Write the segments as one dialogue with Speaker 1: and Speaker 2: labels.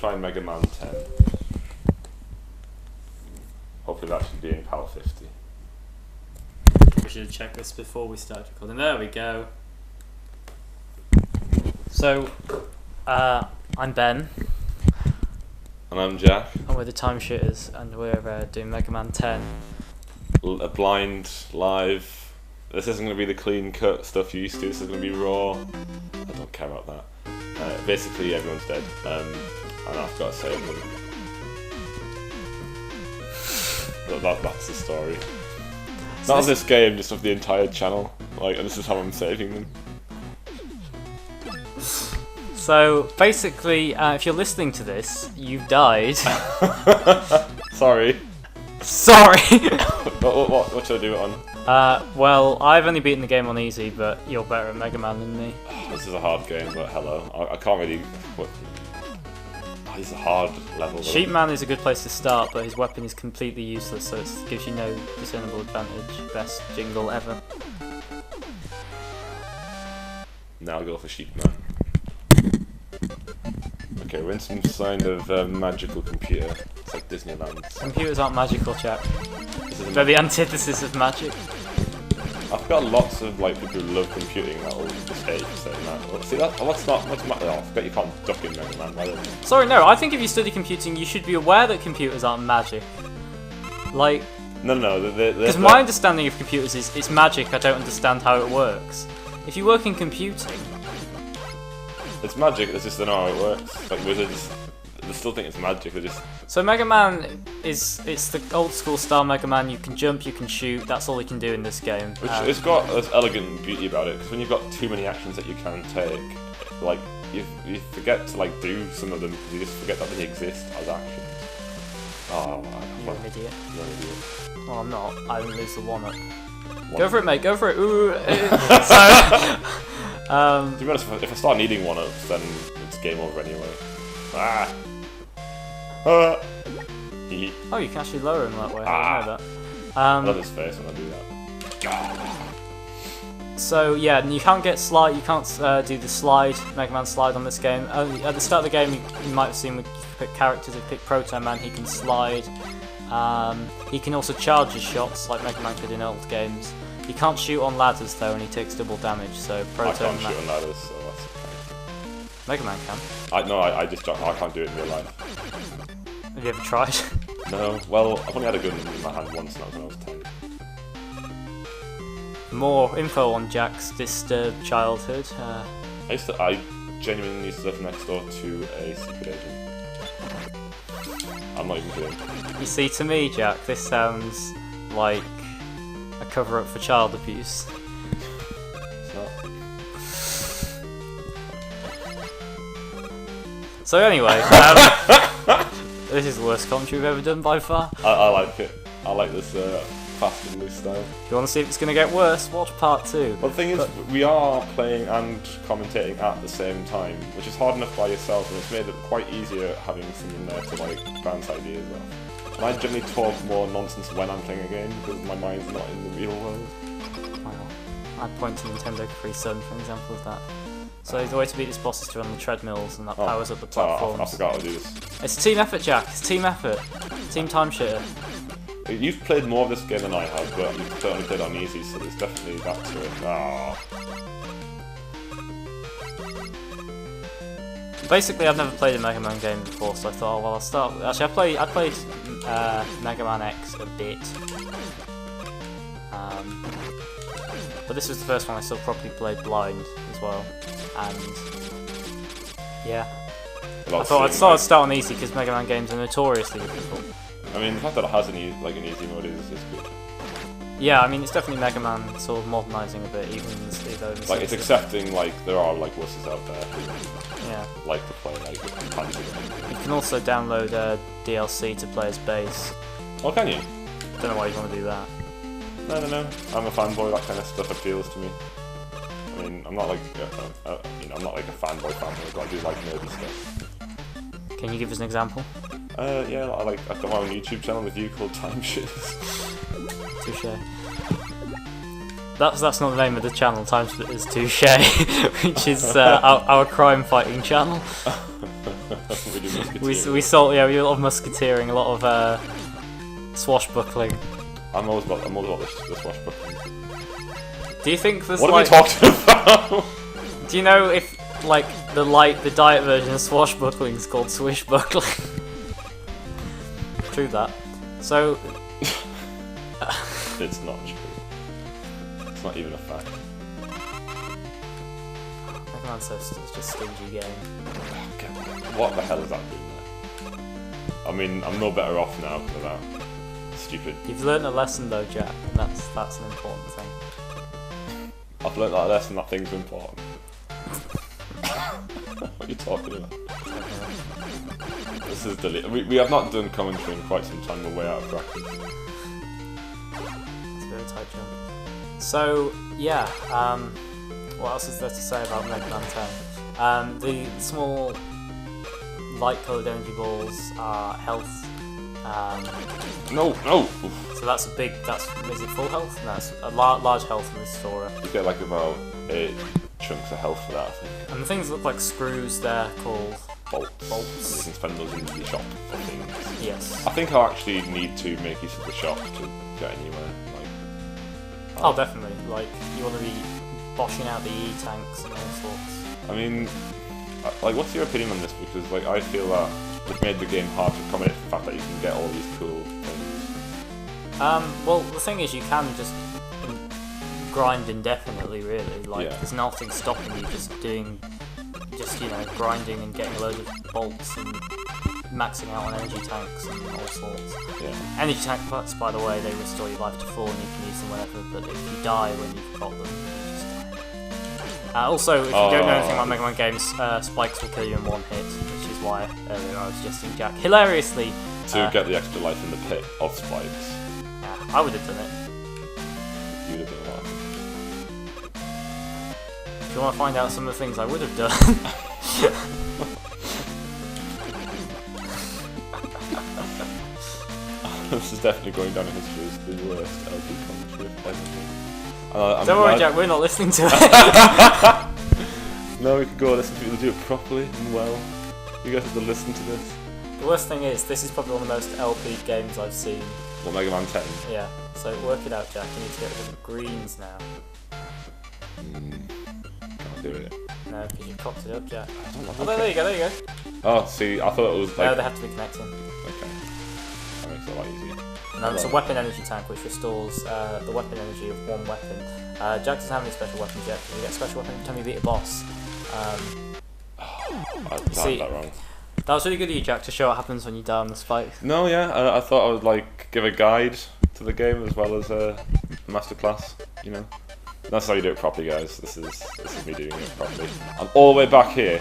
Speaker 1: try Mega Man 10. Hopefully that should be in PAL 50.
Speaker 2: We should have checked this before we started recording. There we go. So, I'm Ben.
Speaker 1: And I'm Jack.
Speaker 2: And we're the Time Shooters, and we're doing Mega Man 10.
Speaker 1: A blind, live. This isn't going to be the clean cut stuff you used to, this is going to be raw. I don't care about that. Basically, everyone's dead. And I've got to save them. That's the story. Not of this game, just of the entire channel. Like, and this is how I'm saving them.
Speaker 2: So, basically, if you're listening to this, you've died.
Speaker 1: Sorry.
Speaker 2: Sorry!
Speaker 1: What should I do it on?
Speaker 2: Well, I've only beaten the game on easy, but you're better at Mega Man than me.
Speaker 1: This is a hard game, but hello. I can't really... This is a hard level.
Speaker 2: Sheep Man is a good place to start, but his weapon is completely useless, so it gives you no discernible advantage. Best jingle ever.
Speaker 1: Now I'll go for Sheep Man. Okay, we're in some kind of magical computer. It's like Disneyland.
Speaker 2: Computers aren't magical, chap. They're the antithesis of magic.
Speaker 1: I've got lots of like people who love computing that will just hate saying that. Well, see that's not much matter. I forget you can't duck in Mega Man. Right?
Speaker 2: Sorry, no. I think if you study computing, you should be aware that computers aren't magic. Like.
Speaker 1: No.
Speaker 2: Because my understanding of computers is it's magic. I don't understand how it works. If you work in computing.
Speaker 1: It's magic, it's just they know how it works. Like wizards, they still think it's magic, they just...
Speaker 2: So Mega Man it's the old school style Mega Man, you can jump, you can shoot, that's all you can do in this game.
Speaker 1: Which it's got this elegant beauty about it, because when you've got too many actions that you can take, like, you forget to like do some of them, because you just forget that they exist as actions. Oh,
Speaker 2: you're an idiot.
Speaker 1: You're an idiot.
Speaker 2: Well, I'm not, I didn't lose the one-up. Go for it, mate, go for it, ooh!
Speaker 1: To be honest, if I start needing one-ups, then it's game over anyway. Ah! Oh,
Speaker 2: you can actually lower him that way, I didn't know that.
Speaker 1: I love his face when I do that.
Speaker 2: So yeah, you can't get slide, you can't do the slide, Mega Man slide on this game. At the start of the game, you might have seen when you pick characters, if you pick Proton Man, he can slide. He can also charge his shots, like Mega Man could in old games. He can't shoot on ladders though, and he takes double damage. So Proton
Speaker 1: I can't shoot on ladders, so that's okay.
Speaker 2: Mega Man can.
Speaker 1: I can't do it in real life.
Speaker 2: Have you ever tried?
Speaker 1: No. Well, I've only had a gun in my hand once, and that was when I was 10.
Speaker 2: More info on Jack's disturbed childhood.
Speaker 1: I genuinely used to live next door to a secret agent. I'm not even kidding.
Speaker 2: You see, to me, Jack, this sounds like a cover-up for child abuse.
Speaker 1: It's not.
Speaker 2: So anyway, this is the worst commentary we've ever done by far.
Speaker 1: I like it. I like this fast and loose style.
Speaker 2: If you want to see if it's going to get worse, watch part 2.
Speaker 1: Well, the thing is, we are playing and commentating at the same time, which is hard enough by yourself, and it's made it quite easier having someone there to like bounce ideas off. And I generally talk more nonsense when I'm playing a game, because my mind's not in the real world.
Speaker 2: Well, I'd point to Nintendo Capri Sun for an example of that. So the way to beat this boss is to run the treadmills, and that powers up the platforms.
Speaker 1: I forgot to do this.
Speaker 2: It's a team effort, Jack. It's team effort. Team time shooter.
Speaker 1: You've played more of this game than I have, but you've certainly played on easy, so there's definitely that to it.
Speaker 2: Basically, I've never played a Mega Man game before, so I thought, well, I'll start. Actually, I played Mega Man X a bit, but this was the first one I still properly played blind as well, and yeah, I thought I'd start on easy because Mega Man games are notoriously difficult.
Speaker 1: I mean, the fact that it has an easy mode is good.
Speaker 2: Yeah, I mean, it's definitely Mega Man sort of modernising a bit, even though
Speaker 1: like it's accepting like there are like wusses out there who like to play like tons of them.
Speaker 2: You can also download DLC to play as bass.
Speaker 1: Oh, can you?
Speaker 2: Don't know why you want to do that.
Speaker 1: No. I'm a fanboy. That kind of stuff appeals to me. I mean, I'm not like I'm not like a fanboy, but I do like nerdy stuff.
Speaker 2: Can you give us an example?
Speaker 1: Yeah, I've got my own YouTube channel with you called Time Shooters.
Speaker 2: Touche. That's not the name of the channel. Timesplitters Touche, which is our crime fighting channel.
Speaker 1: We do musketeering.
Speaker 2: We saw, yeah, we do a lot of musketeering, a lot of swashbuckling.
Speaker 1: I'm always about the swashbuckling.
Speaker 2: Do you think there's
Speaker 1: What
Speaker 2: like...
Speaker 1: are we talking about?
Speaker 2: Do you know if, like, the diet version of swashbuckling is called swishbuckling? True that. So...
Speaker 1: It's not true. It's not even a fact.
Speaker 2: Megaman's it's just a stingy game.
Speaker 1: What the hell is that doing there? I mean, I'm no better off now for that. Stupid.
Speaker 2: You've learned a lesson though, Jack, and that's an important thing.
Speaker 1: I've learnt that lesson, that things are important. What are you talking about? This is we have not done commentary in quite some time, we're way out of practice.
Speaker 2: It's a very tight jump. So, yeah, what else is there to say about Mega Man 10? The small light-coloured energy balls are health.
Speaker 1: No!
Speaker 2: So that's a big, is it full health? No, it's a large health restorer.
Speaker 1: You get like about 8 chunks of health for that, I think.
Speaker 2: And the things look like screws, they're called
Speaker 1: bolts. You can spend those in the shop for things.
Speaker 2: Yes.
Speaker 1: I think I'll actually need to make use of the shop to get anywhere.
Speaker 2: Oh, definitely. Like, you want to be boshing out the E-tanks and all sorts.
Speaker 1: I mean, like, what's your opinion on this? Because, like, I feel that they've made the game hard to accommodate the fact that you can get all these cool things.
Speaker 2: Well, the thing is, you can just grind indefinitely, really. Like, there's nothing stopping you you know, grinding and getting a load of bolts and maxing out on energy tanks and all sorts.
Speaker 1: Yeah.
Speaker 2: Energy tank parts, by the way, they restore your life to full and you can use them whenever, but if you die when you've got them, you just die. Also, if you don't know anything about Mega Man games, spikes will kill you in one hit, which is why earlier I was suggesting Jack hilariously
Speaker 1: to get the extra life in the pit of spikes.
Speaker 2: Yeah, I would have done it.
Speaker 1: You would have done that.
Speaker 2: If you want to find out some of the things I would have done.
Speaker 1: This is definitely going down in history as the worst LP commentary ever.
Speaker 2: Don't worry, Jack, we're not listening to it.
Speaker 1: No, we can go listen to people do it properly and well. You guys have to listen to this.
Speaker 2: The worst thing is, this is probably one of the most LP games I've seen.
Speaker 1: What, Mega Man 10?
Speaker 2: Yeah, so work it out, Jack. You need to get rid of the greens now.
Speaker 1: Can't do it.
Speaker 2: No, because you cocked it up, Jack. Oh, there you go.
Speaker 1: Oh, see, I thought it was like...
Speaker 2: No, they have to be connecting.
Speaker 1: Okay. That makes it a lot easier.
Speaker 2: No, it's a weapon energy tank which restores the weapon energy of one weapon. Jack doesn't have any special weapons yet, because you get a special weapon every time you beat a boss.
Speaker 1: I had that wrong.
Speaker 2: That was really good of you, Jack, to show what happens when you die on the spike.
Speaker 1: No, yeah, I thought I would like give a guide to the game as well as a masterclass, you know. That's how you do it properly, guys. This is me doing it properly. I'm all the way back here.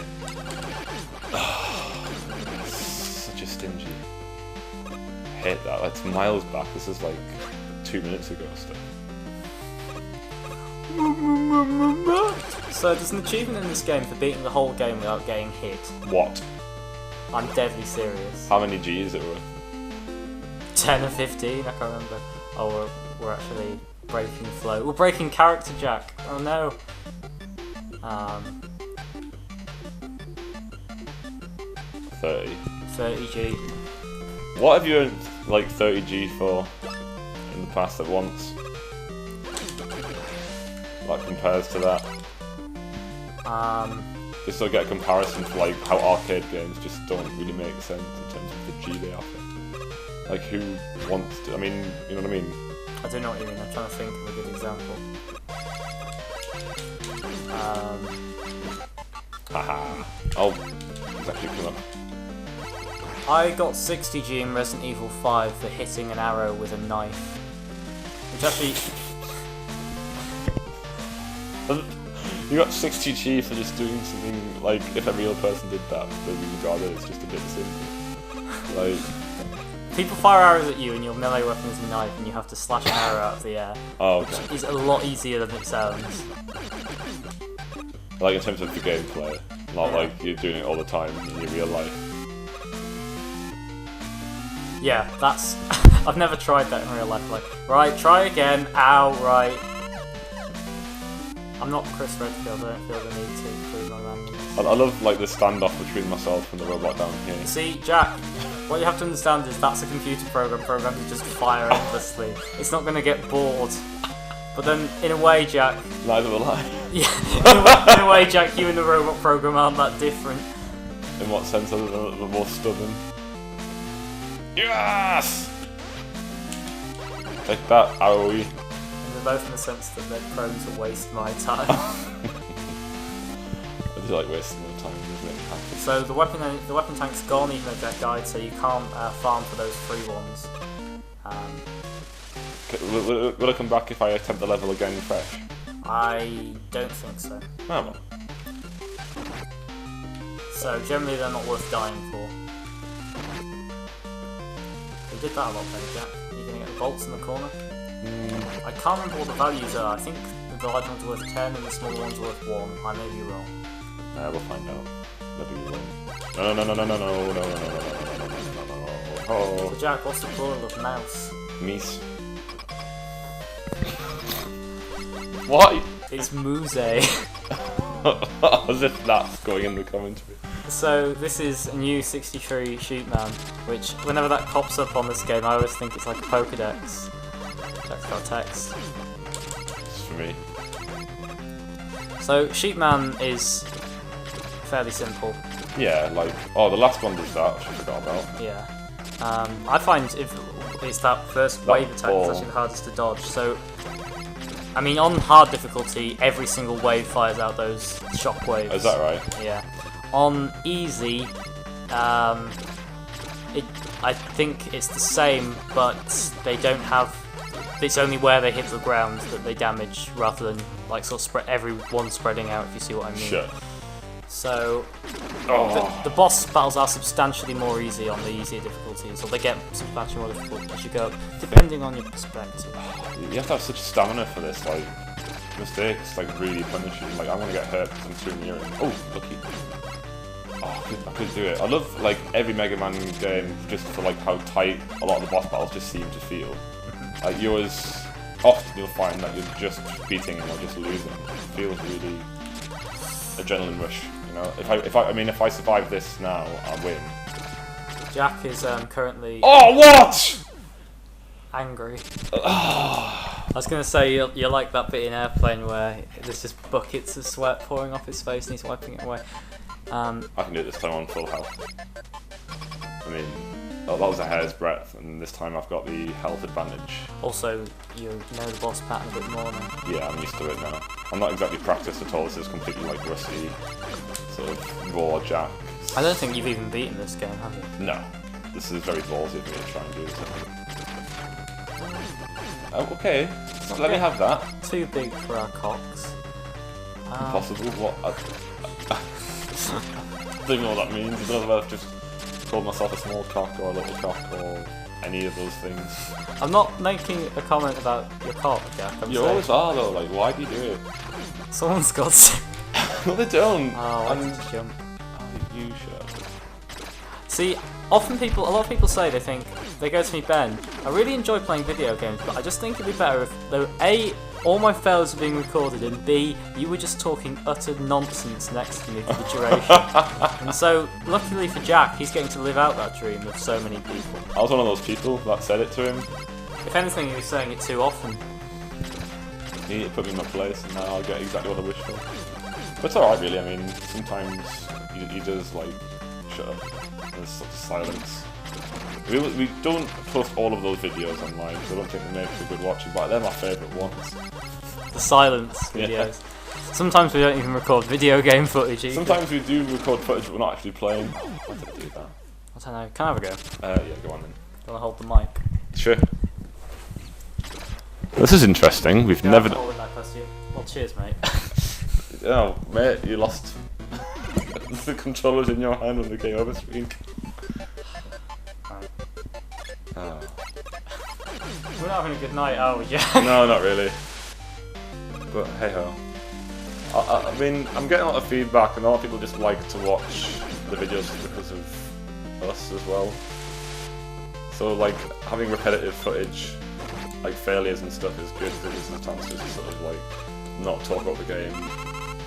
Speaker 1: Such a stingy. I hate that. That's miles back. This is like 2 minutes ago stuff.
Speaker 2: So there's an achievement in this game for beating the whole game without getting hit.
Speaker 1: What?
Speaker 2: I'm deadly serious.
Speaker 1: How many G is it worth?
Speaker 2: 10 or 15, I can't remember. Oh, we're actually breaking flow. We're breaking character, Jack. Oh no. 30G.
Speaker 1: What have you earned like 30G for in the past at once? Like compares to that? Just so I get a comparison for like how arcade games just don't really make sense in terms of the G they offer. Like who wants to, I mean, you know what I mean?
Speaker 2: I do know what you mean, I'm trying to think of a good example.
Speaker 1: Haha. Oh, it's actually come up.
Speaker 2: I got 60G in Resident Evil 5 for hitting an arrow with a knife. Which actually...
Speaker 1: You got 60G for just doing something, like, if a real person did that, then you would regard it as just a bit simple. Like...
Speaker 2: People fire arrows at you and your melee weapon is a knife and you have to slash an arrow out of the air.
Speaker 1: Oh, okay.
Speaker 2: Which is a lot easier than it sounds.
Speaker 1: Like in terms of the gameplay, not like you're doing it all the time in your real life.
Speaker 2: Yeah, that's... I've never tried that in real life, like, right, try again, ow, right. I'm not Chris Redfield, I don't feel the need to prove my randomness.
Speaker 1: I love like the standoff between myself and the robot down here.
Speaker 2: See, Jack, what you have to understand is that's a computer program programmed to just fire endlessly. It's not going to get bored. But then, in a way, Jack...
Speaker 1: Neither will I.
Speaker 2: Yeah, in a way, Jack, you and the robot program aren't that different.
Speaker 1: In what sense other than the more stubborn? Yes! Take that, AOE.
Speaker 2: And they're both in the sense that they're prone to waste my time.
Speaker 1: I do like wasting my time, doesn't it?
Speaker 2: So the weapon tank's gone, even though Jack died, so you can't farm for those free ones.
Speaker 1: Will I come back if I attempt the level again fresh?
Speaker 2: I don't think so.
Speaker 1: Oh well.
Speaker 2: So generally they're not worth dying for. We did that a lot better, Jack. You're going to get the bolts in the corner. I can't remember what the values are. I think the large ones are worth 10 and the smaller ones are worth 1. I may be wrong.
Speaker 1: We'll find out. Maybe we won't. No. Oh.
Speaker 2: So Jack, what's the plural of mouse?
Speaker 1: Meese. What?
Speaker 2: It's Muse.
Speaker 1: As if that's going in the commentary.
Speaker 2: So this is a new 63 Sheepman, which whenever that pops up on this game I always think it's like a Pokedex. Jack's got text.
Speaker 1: It's for me.
Speaker 2: So Sheepman is fairly simple.
Speaker 1: Yeah, like, oh, the last one does that, which I forgot about.
Speaker 2: Yeah. I find if it's that first wave attack, it's actually the hardest to dodge. So, I mean, on hard difficulty, every single wave fires out those shock waves.
Speaker 1: Is that right?
Speaker 2: Yeah. On easy, I think it's the same, but they don't have. It's only where they hit the ground that they damage, rather than like sort of spread everyone spreading out. If you see what I mean.
Speaker 1: Sure.
Speaker 2: So, the boss battles are substantially more easy on the easier difficulties, or they get substantially more difficult as you go up, depending on your perspective.
Speaker 1: You have to have such stamina for this, like, mistakes, like, really punishing. Like, I'm gonna get hurt because I'm too near it. Oh, lucky. Oh, I could do it. I love, like, every Mega Man game just for, like, how tight a lot of the boss battles just seem to feel. Like, often you'll find that you're just beating or just losing. It feels really adrenaline rush. You know, if I survive this now, I win.
Speaker 2: Jack is currently.
Speaker 1: Oh, what?
Speaker 2: Angry. I was gonna say you're like that bit in Airplane where there's just buckets of sweat pouring off his face and he's wiping it away.
Speaker 1: I can do it this time on full health. I mean, that was a hair's breadth, and this time I've got the health advantage.
Speaker 2: Also, you know the boss pattern a bit more now.
Speaker 1: Yeah, I'm used to it now. I'm not exactly practiced at all. This is completely like rusty, sort of raw Jack.
Speaker 2: I don't think you've even beaten this game, have you?
Speaker 1: No. This is very ballsy of me to try and do this. Okay, so let me have that.
Speaker 2: Too big for our cocks.
Speaker 1: Impossible? What? I don't even know what that means. I don't know if I've just called myself a small cock or a little cock or any of those things.
Speaker 2: I'm not making a comment about your cock, Jack.
Speaker 1: You always are though, like, why do you do it?
Speaker 2: Someone's got to.
Speaker 1: No, they don't.
Speaker 2: Oh, why did you jump?
Speaker 1: Oh, you should.
Speaker 2: See, a lot of people say they go to me, Ben, I really enjoy playing video games, but I just think it'd be better if there were A, all my fails were being recorded, and B, you were just talking utter nonsense next to me for the duration. And so, luckily for Jack, he's getting to live out that dream with so many people.
Speaker 1: I was one of those people that said it to him.
Speaker 2: If anything, he was saying it too often.
Speaker 1: He need to put me in my place, and now I'll get exactly what I wish for. But it's alright, really. I mean, sometimes he does, like, shut up. There's such silence. We don't post all of those videos online, so I don't think they make for good watching, but they're my favourite ones.
Speaker 2: The silence videos. Yeah. Sometimes we don't even record video game footage either.
Speaker 1: Sometimes we do record footage, but we're not actually playing. Why did I do that?
Speaker 2: I don't know. Can I have a go?
Speaker 1: Yeah, go on then.
Speaker 2: Do you want to hold the mic?
Speaker 1: Sure. This is interesting. We've never.
Speaker 2: Well, cheers, mate.
Speaker 1: Oh, mate, you lost. The controller's in your hand when they came over screen. Oh.
Speaker 2: We're not having a good night, are we, Jack?
Speaker 1: No, not really. But hey ho. I mean, I'm getting a lot of feedback, and a lot of people just like to watch the videos because of us as well. So, like, having repetitive footage, like failures and stuff, is good because there's a chance to sort of like not talk about the game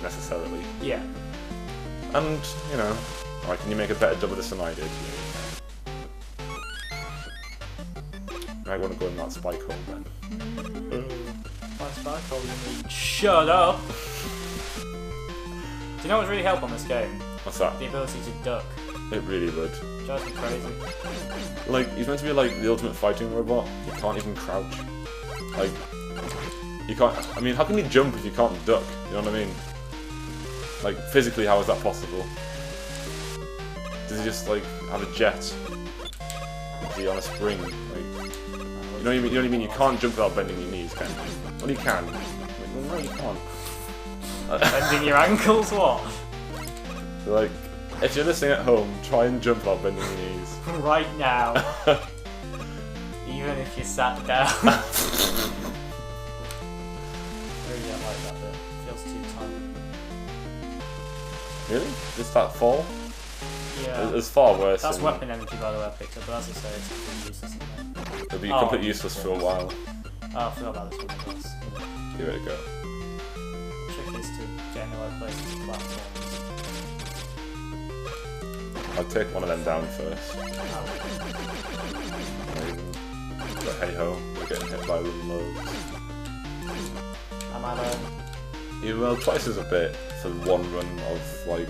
Speaker 1: necessarily.
Speaker 2: Yeah.
Speaker 1: And, you know, like, can you make a better job of this than I did? I want to go in that spike hole then.
Speaker 2: My spike hole, you mean? Shut up! Do you know what's really helped on this game?
Speaker 1: What's that?
Speaker 2: The ability to duck.
Speaker 1: It really would.
Speaker 2: Drives me crazy.
Speaker 1: Like, he's meant to be like the ultimate fighting robot. You can't even crouch. Like, you can't. I mean, how can you jump if you can't duck? You know what I mean? Like, physically, how is that possible? Does he just like have a jet? Is he on a spring? Like, you know what I mean? You can't jump without bending your knees, can you? Well, you can. Like, no, you can't.
Speaker 2: Bending your ankles? What?
Speaker 1: Like, if you're listening at home, try and jump without bending your knees.
Speaker 2: Right now. Even if you sat down. Really don't like that bit. It feels too tight.
Speaker 1: Really? Just that fall?
Speaker 2: Yeah.
Speaker 1: It's far worse.
Speaker 2: That's weapon energy, by the way, I picked up, but as I say, it's completely useless in there.
Speaker 1: It'll be completely useless for a while.
Speaker 2: Oh, I forgot about this one, I guess.
Speaker 1: Give it a go.
Speaker 2: The trick is to get in the right place with platforms.
Speaker 1: I'll take one of them down first. But hey ho, we're getting hit by them loads.
Speaker 2: I'm at a...
Speaker 1: Yeah, well, twice as a bit for one run of, like,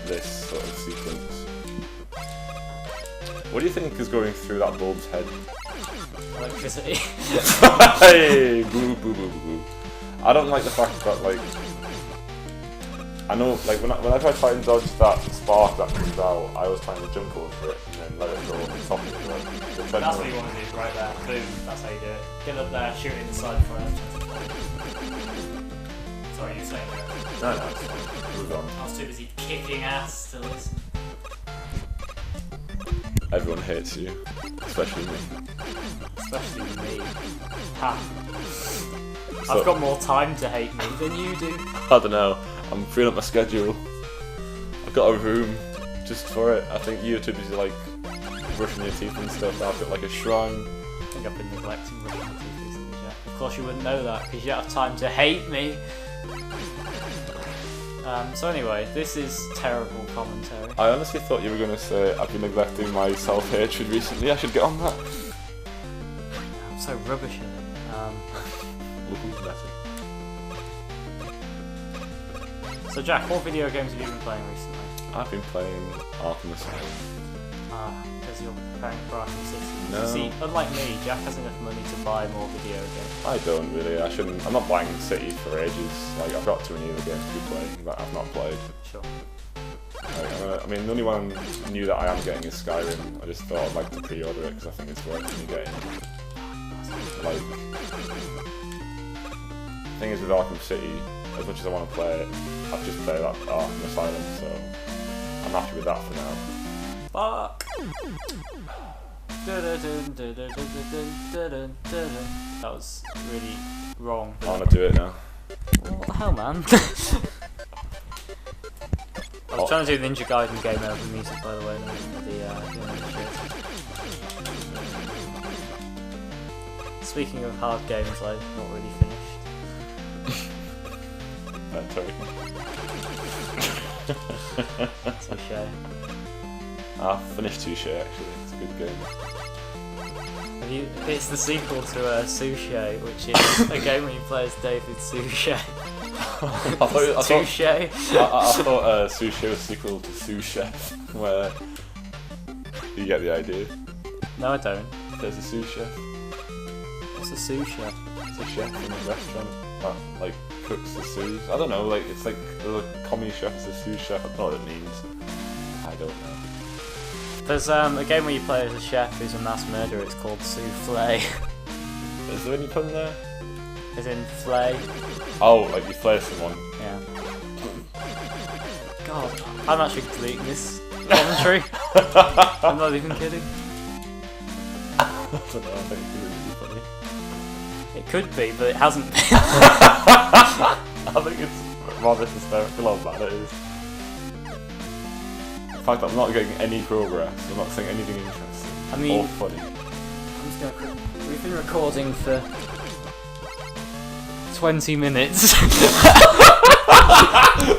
Speaker 1: this sort of sequence. What do you think is going through that bulb's head?
Speaker 2: Electricity.
Speaker 1: Hey! Boo, boo, boo, boo, boo. I don't like the fact that, like... I know, like, whenever I try and dodge that spark that comes out, I always try and jump over it and then let it go on top of it.
Speaker 2: That's what you want to do, right there. Boom, that's how you do it. Get up there, shoot it inside for it. Sorry, you were saying that?
Speaker 1: No, it's fine. Move on.
Speaker 2: I was too busy kicking ass to listen.
Speaker 1: Everyone hates you. Especially me.
Speaker 2: Especially me. Ha.
Speaker 1: So,
Speaker 2: I've got more time to hate me than you do.
Speaker 1: I don't know. I'm freeing up my schedule. I've got a room just for it. I think you're too busy like brushing your teeth and stuff. I've got like a shrine.
Speaker 2: I think I've been neglecting brushing my teeth recently, Jack. Of course you wouldn't know that because you don't have time to hate me. So anyway, this is terrible commentary.
Speaker 1: I honestly thought you were going to say I've been neglecting my self-hatred recently. I should get on that.
Speaker 2: I'm so rubbish at it.
Speaker 1: Look who's better.
Speaker 2: So Jack, what video games have you been playing recently?
Speaker 1: I've been playing Arkham Asylum.
Speaker 2: Because you're preparing for Arkham City.
Speaker 1: No.
Speaker 2: See, unlike me, Jack has enough money to buy more video games.
Speaker 1: I don't really. I shouldn't. I'm not buying City for ages. Like, I've got too many other games to be playing that I've not played.
Speaker 2: Sure.
Speaker 1: Like, I mean, the only one new that I am getting is Skyrim. I just thought I'd like to pre-order it because I think it's worth me getting. Like, the thing is with Arkham City, as much as I want to play it, I've just played that Arkham Asylum, so I'm happy with that for now.
Speaker 2: Fuck! That was really wrong.
Speaker 1: I want to do it now.
Speaker 2: What the hell, man? I was trying to do Ninja Gaiden game over music, by the way. Speaking of hard games, I've not really finished. Touché.
Speaker 1: I've finished Touche actually, it's a good game.
Speaker 2: It's the sequel to Sushi, which is a game where you play as David Suchet.
Speaker 1: I thought Sushi was a sequel to Sous Chef, where you get the idea.
Speaker 2: No, I don't.
Speaker 1: There's a sous chef.
Speaker 2: What's a sous chef?
Speaker 1: It's a chef in a restaurant that like cooks the sous. I don't know, like it's like the comedy chef is a sous chef. I don't know what it means. I don't know.
Speaker 2: There's a game where you play as a chef who's a mass murderer. It's called Souffle.
Speaker 1: Is there any pun there?
Speaker 2: As in flay.
Speaker 1: Oh, like you flay someone.
Speaker 2: Yeah. God, I'm actually deleting this commentary. I'm not even kidding.
Speaker 1: I don't know, I think it's really funny.
Speaker 2: It could be, but it hasn't been.
Speaker 1: I think it's rather hysterical how bad it is. The fact that I'm not getting any progress, I'm not saying anything interesting or funny.
Speaker 2: I'm just gonna we've been recording for 20 minutes.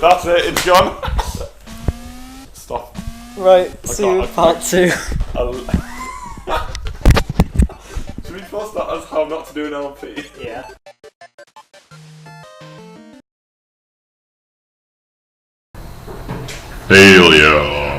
Speaker 1: That's it, it's gone.
Speaker 2: Right, see you in part 2.
Speaker 1: Should we post that as how not to do an LP?
Speaker 2: Yeah.
Speaker 3: Failure.